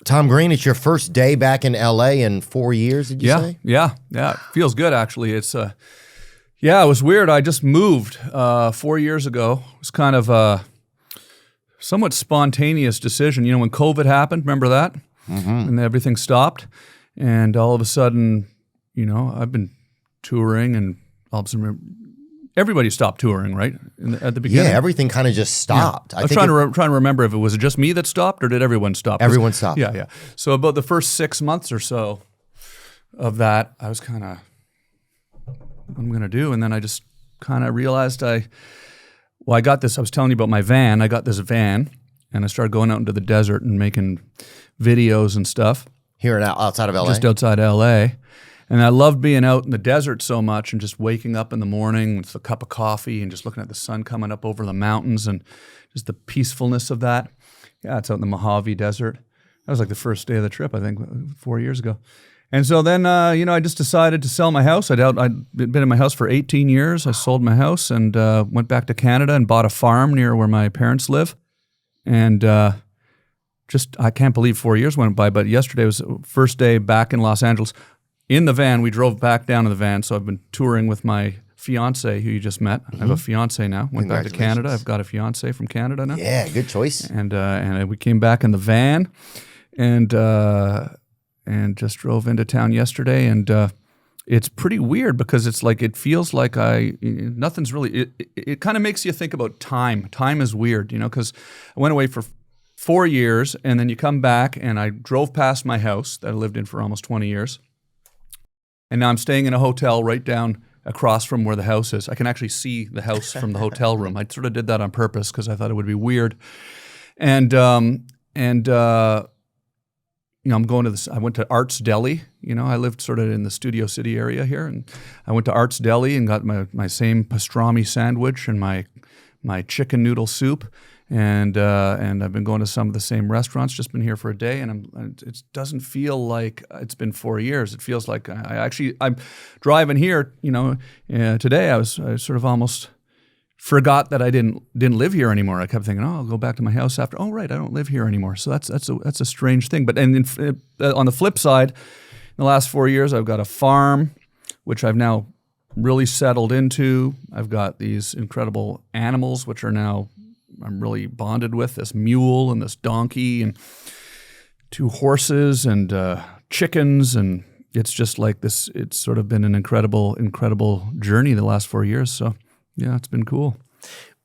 Tom Green, it's your first day back in LA in 4 years, did you say? Yeah. It feels good, actually. It's it was weird. I just moved 4 years ago. It was kind of a somewhat spontaneous decision. When COVID happened, remember that? Mm-hmm. And everything stopped. And all of a sudden, I've been touring, and all of a sudden everybody stopped touring, right? At the beginning. Yeah, everything kind of just stopped. Yeah. I was trying to remember if it was just me that stopped or did everyone stop? Everyone stopped. Yeah. So about the first 6 months or so of that, I was kind of, what am I going to do? And then I just kind of realized I got this. I was telling you about my van. I got this van, and I started going out into the desert and making videos and stuff. Here and outside of LA? Just outside LA. And I loved being out in the desert so much and just waking up in the morning with a cup of coffee and just looking at the sun coming up over the mountains and just the peacefulness of that. Yeah, it's out in the Mojave Desert. That was like the first day of the trip, I think, 4 years ago. And so then, I just decided to sell my house. I'd been in my house for 18 years. I sold my house and went back to Canada and bought a farm near where my parents live. And I can't believe 4 years went by, but yesterday was the first day back in Los Angeles. In the van, we drove back down in the van, so I've been touring with my fiance, who you just met. Mm-hmm. I have a fiance now. Went back to Canada. I've got a fiance from Canada now. Yeah, good choice. And we came back in the van, and just drove into town yesterday. And it's pretty weird because it's like it feels like nothing's really. It kind of makes you think about time. Time is weird, because I went away for 4 years, and then you come back, and I drove past my house that I lived in for almost 20 years. And now I'm staying in a hotel right down across from where the house is. I can actually see the house from the hotel room. I sort of did that on purpose because I thought it would be weird. And I'm going to this. I went to Arts Deli. I lived sort of in the Studio City area here, and I went to Arts Deli and got my same pastrami sandwich and my chicken noodle soup. And I've been going to some of the same restaurants. Just been here for a day, and it doesn't feel like it's been 4 years. It feels like I'm driving here. Today I sort of almost forgot that I didn't live here anymore. I kept thinking, I'll go back to my house after. Oh, right, I don't live here anymore. So that's a strange thing. But on the flip side, in the last 4 years, I've got a farm, which I've now really settled into. I've got these incredible animals, which I'm really bonded with, this mule and this donkey and 2 horses and chickens. And it's just like this, it's sort of been an incredible journey the last 4 years. So yeah, it's been cool.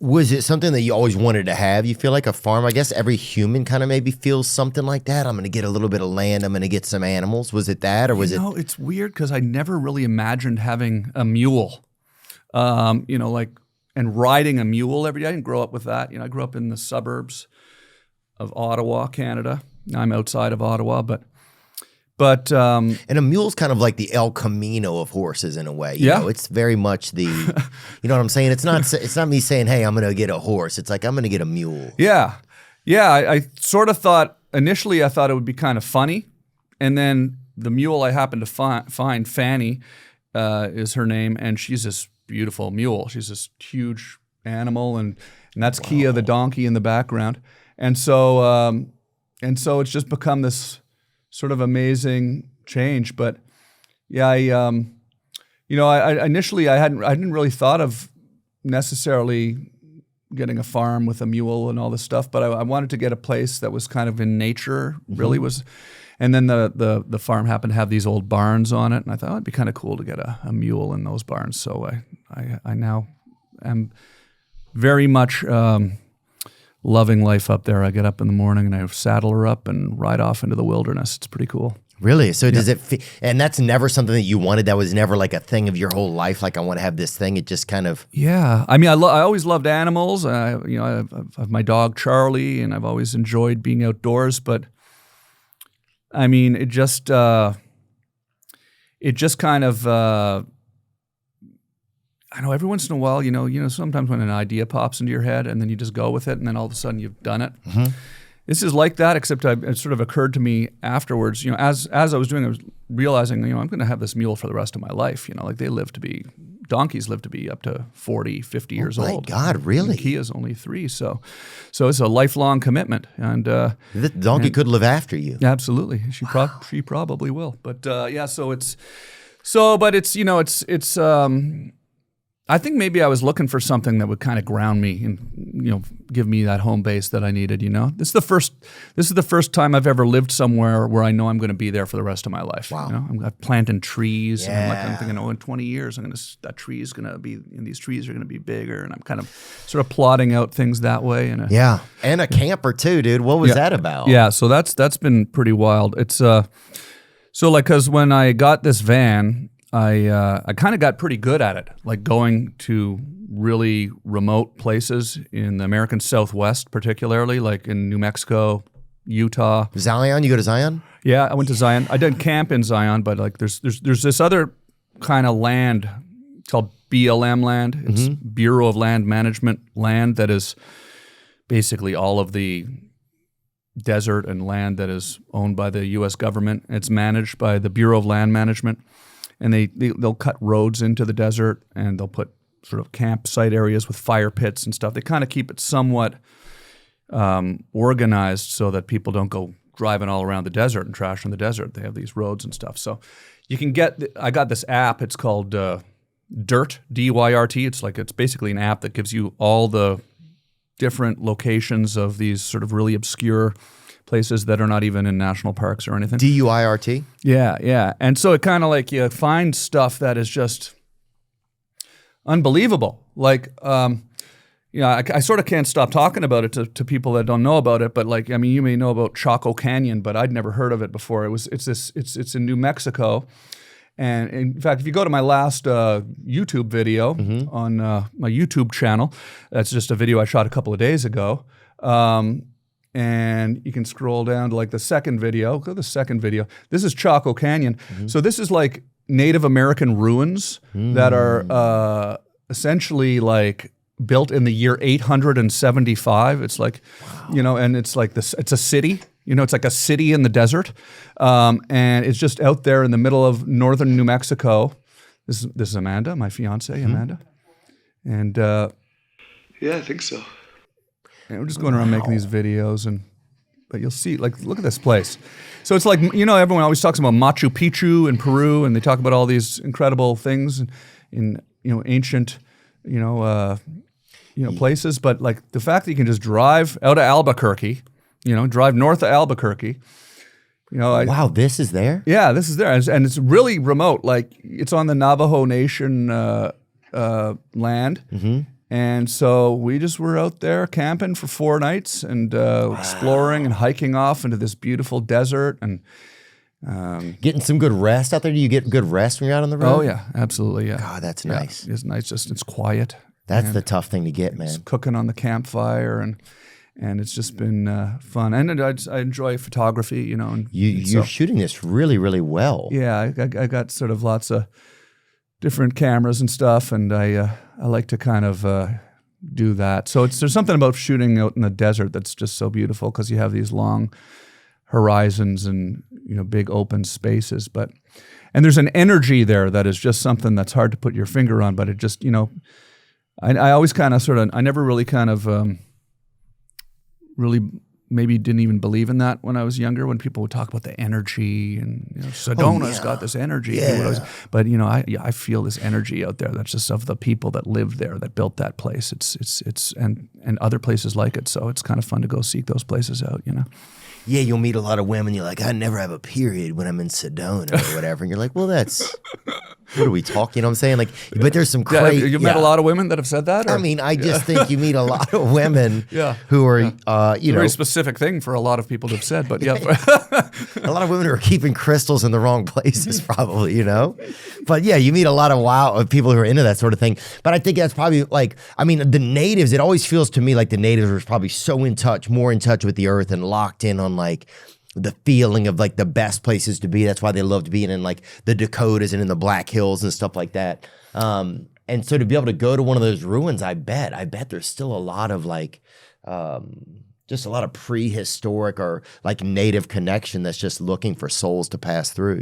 Was it something that you always wanted to have? You feel like a farm? I guess every human kind of maybe feels something like that. I'm going to get a little bit of land. I'm going to get some animals. Was it that, or was it? It's weird because I never really imagined having a mule, and riding a mule every day. I didn't grow up with that. I grew up in the suburbs of Ottawa, Canada. I'm outside of Ottawa, but and a mule's kind of like the El Camino of horses in a way. You know, it's very much the, you know what I'm saying? It's not me saying, hey, I'm going to get a horse. It's like, I'm going to get a mule. Yeah. I sort of thought, initially I thought it would be kind of funny. And then the mule I happened to find, Fanny is her name, and she's this beautiful mule. She's this huge animal, and that's Kia, the donkey, in the background. And so it's just become this sort of amazing change. But yeah, I initially I hadn't really thought of necessarily getting a farm with a mule and all this stuff, but I wanted to get a place that was kind of in nature, really was. And then the farm happened to have these old barns on it, and I thought it'd be kind of cool to get a mule in those barns. So I now am very much loving life up there. I get up in the morning and I saddle her up and ride off into the wilderness. It's pretty cool. Really? So does it? And that's never something that you wanted. That was never like a thing of your whole life. Like, I want to have this thing. It just kind of. Yeah. I mean, I always loved animals. I have my dog Charlie, and I've always enjoyed being outdoors. But I mean, it just kind of. I know every once in a while, sometimes when an idea pops into your head and then you just go with it, and then all of a sudden you've done it. Mm-hmm. This is like that, except it sort of occurred to me afterwards. As I was doing, I was realizing, I'm going to have this mule for the rest of my life. Like, they live to be donkeys live to be up to 40, 50 years my old. God, really? And Kia's only 3, so it's a lifelong commitment. And The donkey could live after you. absolutely, she probably will. But but it's I think maybe I was looking for something that would kind of ground me and give me that home base that I needed. This is the first time I've ever lived somewhere where I know I'm going to be there for the rest of my life. Wow. I'm planting trees, and I'm Yeah. thinking, in 20 years, that tree is going to be, and these trees are going to be bigger, and I'm kind of sort of plotting out things that way. And Yeah, and a camper too, dude. What was that about? yeah, so that's been pretty wild. It's because when I got this van, I kind of got pretty good at it, like going to really remote places in the American Southwest, particularly like in New Mexico, Utah. Zion, you go to Zion? Yeah, I went to Zion. I didn't camp in Zion, but like there's this other kind of land called BLM land. It's Bureau of Land Management land that is basically all of the desert and land that is owned by the U.S. government. It's managed by the Bureau of Land Management. And they'll cut roads into the desert, and they'll put sort of campsite areas with fire pits and stuff. They kind of keep it somewhat organized so that people don't go driving all around the desert and trash in the desert. They have these roads and stuff. So you can I got this app. It's called DYRT, D-Y-R-T. It's basically an app that gives you all the different locations of these sort of really obscure places that are not even in national parks or anything. DUIRT? Yeah. And so it kind of like you find stuff that is just unbelievable. Like, I sort of can't stop talking about it to people that don't know about it. But like, I mean, you may know about Chaco Canyon, but I'd never heard of it before. It's in New Mexico. And in fact, if you go to my last YouTube video on my YouTube channel, that's just a video I shot a couple of days ago. And you can scroll down to like the second video. Go to the second video. This is Chaco Canyon. So this is like Native American ruins that are essentially like built in the year 875. It's like, and it's like this. It's a city. It's like a city in the desert, and it's just out there in the middle of northern New Mexico. This is Amanda, my fiance, Amanda, and yeah, I think so. And we're just going around making these videos, but you'll see, like, look at this place. So it's like, everyone always talks about Machu Picchu in Peru, and they talk about all these incredible things in ancient, places. But like the fact that you can just drive out of Albuquerque, drive north of Albuquerque. Wow, this is there? Yeah, this is there, and it's really remote. Like it's on the Navajo Nation land. And so we just were out there camping for 4 nights and exploring and hiking off into this beautiful desert and getting some good rest out there. Do you get good rest when you're out on the road? Oh yeah, absolutely, yeah. God, that's nice. It's nice. It's quiet. That's the tough thing to get, man. It's cooking on the campfire and it's just been fun. And I enjoy photography, And you're shooting this really, really well. Yeah, I got sort of lots of different cameras and stuff, and I like to kind of do that. So there's something about shooting out in the desert that's just so beautiful because you have these long horizons and big open spaces. And there's an energy there that is just something that's hard to put your finger on. But it just I always kind of I never really kind of really maybe didn't even believe in that when I was younger, when people would talk about the energy and Sedona's got this energy. Yeah. But I feel this energy out there that's just of the people that lived there, that built that place. It's and other places like it. So it's kind of fun to go seek those places out, Yeah, you'll meet a lot of women. You're like, I never have a period when I'm in Sedona or whatever. And you're like, well, what are we talking? You know what I'm saying? Like, but there's some crazy. You met a lot of women that have said that? Or? I mean, I just think you meet a lot of women who are, It's a very specific thing for a lot of people to have said, but yeah. A lot of women who are keeping crystals in the wrong places, probably, But yeah, you meet a lot of people who are into that sort of thing. But I think that's probably the natives, it always feels to me like the natives are probably so more in touch with the earth and locked in on like the feeling of like the best places to be. That's why they love to be in like the Dakotas and in the Black Hills and stuff like that. And so to be able to go to one of those ruins, I bet there's still a lot of like, just a lot of prehistoric or like native connection that's just looking for souls to pass through,